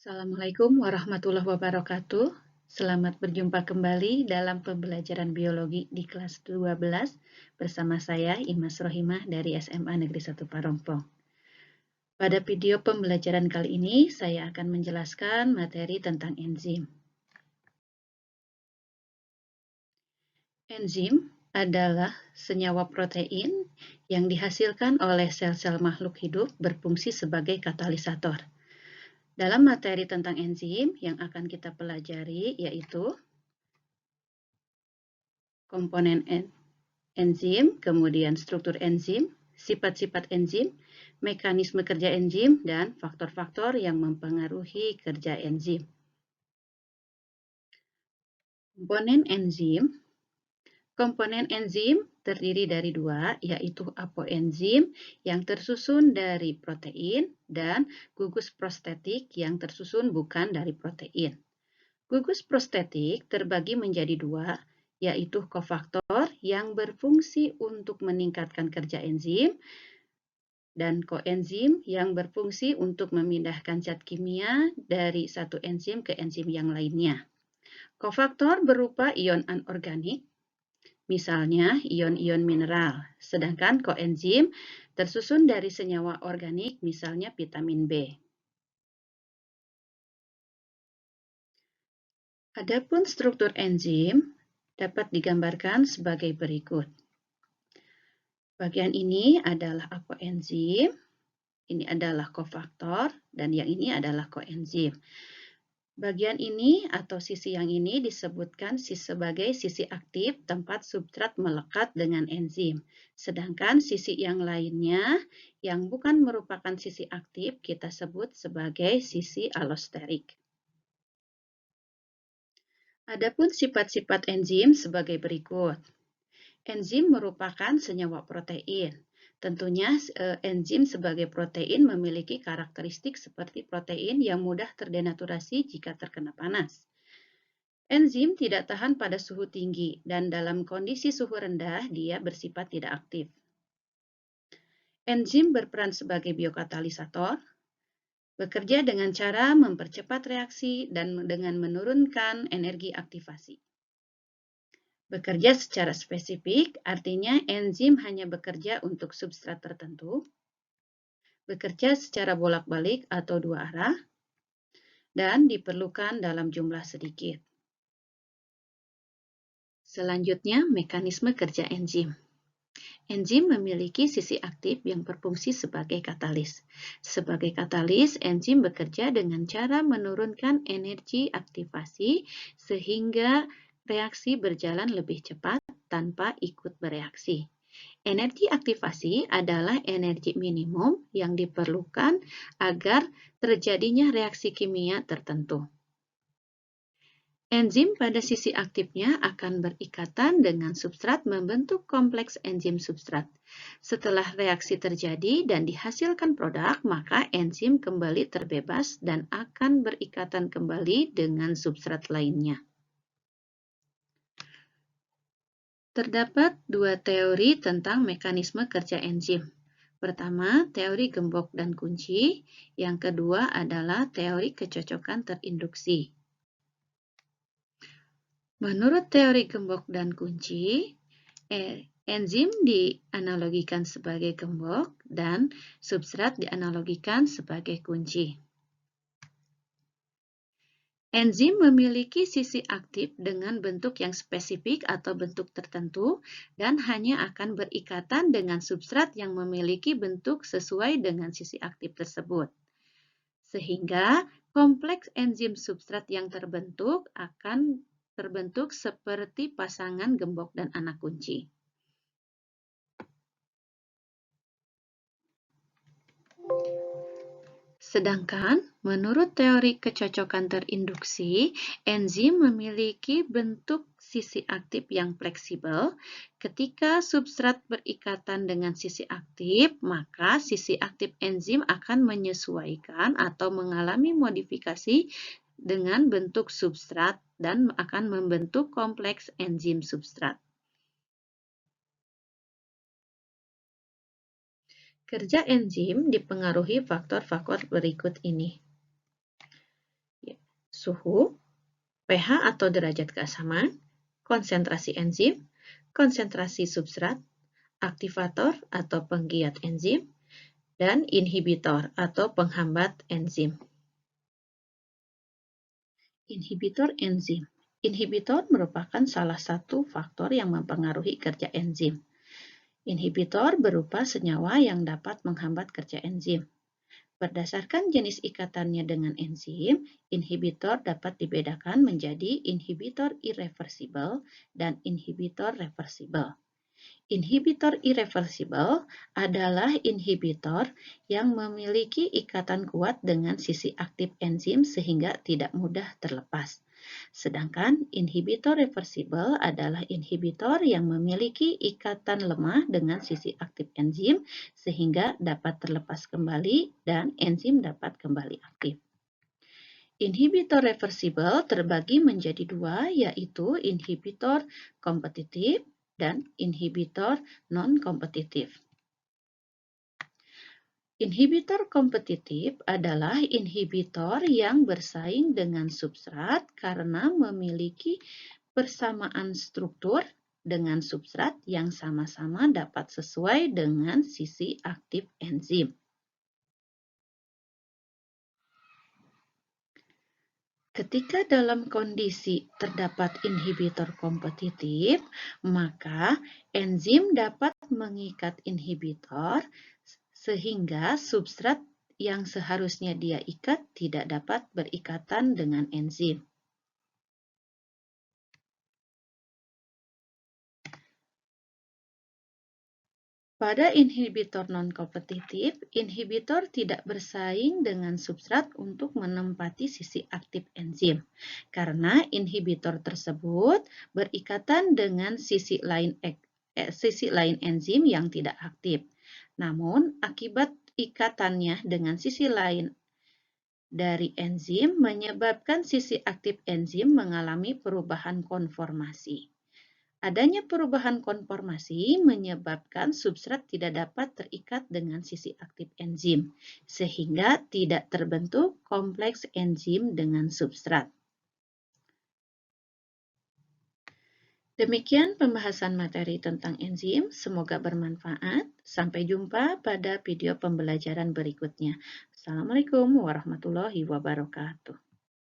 Assalamualaikum warahmatullahi wabarakatuh. Selamat berjumpa kembali dalam pembelajaran biologi di kelas 12 bersama saya Imas Rohimah dari SMA Negeri 1 Parongpong. Pada video pembelajaran kali ini saya akan menjelaskan materi tentang enzim. Enzim adalah senyawa protein yang dihasilkan oleh sel-sel makhluk hidup berfungsi sebagai katalisator. Dalam materi tentang enzim yang akan kita pelajari yaitu komponen enzim, kemudian struktur enzim, sifat-sifat enzim, mekanisme kerja enzim, dan faktor-faktor yang mempengaruhi kerja enzim. Komponen enzim terdiri dari dua, yaitu apoenzim yang tersusun dari protein dan gugus prostetik yang tersusun bukan dari protein. Gugus prostetik terbagi menjadi dua, yaitu kofaktor yang berfungsi untuk meningkatkan kerja enzim dan koenzim yang berfungsi untuk memindahkan zat kimia dari satu enzim ke enzim yang lainnya. Kofaktor berupa ion anorganik, misalnya ion-ion mineral, sedangkan koenzim tersusun dari senyawa organik, misalnya vitamin B. Adapun struktur enzim dapat digambarkan sebagai berikut. Bagian ini adalah apoenzim, ini adalah kofaktor, dan yang ini adalah koenzim. Bagian ini atau sisi yang ini disebutkan sebagai sisi aktif tempat substrat melekat dengan enzim. Sedangkan sisi yang lainnya yang bukan merupakan sisi aktif kita sebut sebagai sisi allosterik. Adapun sifat-sifat enzim sebagai berikut. Enzim merupakan senyawa protein. Tentunya enzim sebagai protein memiliki karakteristik seperti protein yang mudah terdenaturasi jika terkena panas. Enzim tidak tahan pada suhu tinggi dan dalam kondisi suhu rendah dia bersifat tidak aktif. Enzim berperan sebagai biokatalisator, bekerja dengan cara mempercepat reaksi dan dengan menurunkan energi aktivasi. Bekerja secara spesifik, artinya enzim hanya bekerja untuk substrat tertentu, bekerja secara bolak-balik atau dua arah, dan diperlukan dalam jumlah sedikit. Selanjutnya, mekanisme kerja enzim. Enzim memiliki sisi aktif yang berfungsi sebagai katalis. Sebagai katalis, enzim bekerja dengan cara menurunkan energi aktivasi sehingga reaksi berjalan lebih cepat tanpa ikut bereaksi. Energi aktivasi adalah energi minimum yang diperlukan agar terjadinya reaksi kimia tertentu. Enzim pada sisi aktifnya akan berikatan dengan substrat membentuk kompleks enzim substrat. Setelah reaksi terjadi dan dihasilkan produk, maka enzim kembali terbebas dan akan berikatan kembali dengan substrat lainnya. Terdapat dua teori tentang mekanisme kerja enzim. Pertama, teori gembok dan kunci. Yang kedua adalah teori kecocokan terinduksi. Menurut teori gembok dan kunci, enzim dianalogikan sebagai gembok dan substrat dianalogikan sebagai kunci. Enzim memiliki sisi aktif dengan bentuk yang spesifik atau bentuk tertentu dan hanya akan berikatan dengan substrat yang memiliki bentuk sesuai dengan sisi aktif tersebut. Sehingga kompleks enzim substrat yang terbentuk akan terbentuk seperti pasangan gembok dan anak kunci. Sedangkan menurut teori kecocokan terinduksi, enzim memiliki bentuk sisi aktif yang fleksibel. Ketika substrat berikatan dengan sisi aktif, maka sisi aktif enzim akan menyesuaikan atau mengalami modifikasi dengan bentuk substrat dan akan membentuk kompleks enzim substrat. Kerja enzim dipengaruhi faktor-faktor berikut ini. suhu, pH atau derajat keasaman, konsentrasi enzim, konsentrasi substrat, aktivator atau penggiat enzim, dan inhibitor atau penghambat enzim. Inhibitor enzim. Inhibitor merupakan salah satu faktor yang mempengaruhi kerja enzim. Inhibitor berupa senyawa yang dapat menghambat kerja enzim. Berdasarkan jenis ikatannya dengan enzim, inhibitor dapat dibedakan menjadi inhibitor irreversibel dan inhibitor reversibel. Inhibitor irreversibel adalah inhibitor yang memiliki ikatan kuat dengan sisi aktif enzim sehingga tidak mudah terlepas. Sedangkan inhibitor reversibel adalah inhibitor yang memiliki ikatan lemah dengan sisi aktif enzim sehingga dapat terlepas kembali dan enzim dapat kembali aktif. Inhibitor reversibel terbagi menjadi dua, yaitu inhibitor kompetitif dan inhibitor non-kompetitif. Inhibitor kompetitif adalah inhibitor yang bersaing dengan substrat karena memiliki persamaan struktur dengan substrat yang sama-sama dapat sesuai dengan sisi aktif enzim. Ketika dalam kondisi terdapat inhibitor kompetitif, maka enzim dapat mengikat inhibitor sehingga substrat yang seharusnya dia ikat tidak dapat berikatan dengan enzim. Pada inhibitor non-kompetitif, inhibitor tidak bersaing dengan substrat untuk menempati sisi aktif enzim, karena inhibitor tersebut berikatan dengan sisi lain enzim yang tidak aktif. Namun, akibat ikatannya dengan sisi lain dari enzim menyebabkan sisi aktif enzim mengalami perubahan konformasi. Adanya perubahan konformasi menyebabkan substrat tidak dapat terikat dengan sisi aktif enzim, sehingga tidak terbentuk kompleks enzim dengan substrat. Demikian pembahasan materi tentang enzim, semoga bermanfaat. Sampai jumpa pada video pembelajaran berikutnya. Assalamualaikum warahmatullahi wabarakatuh.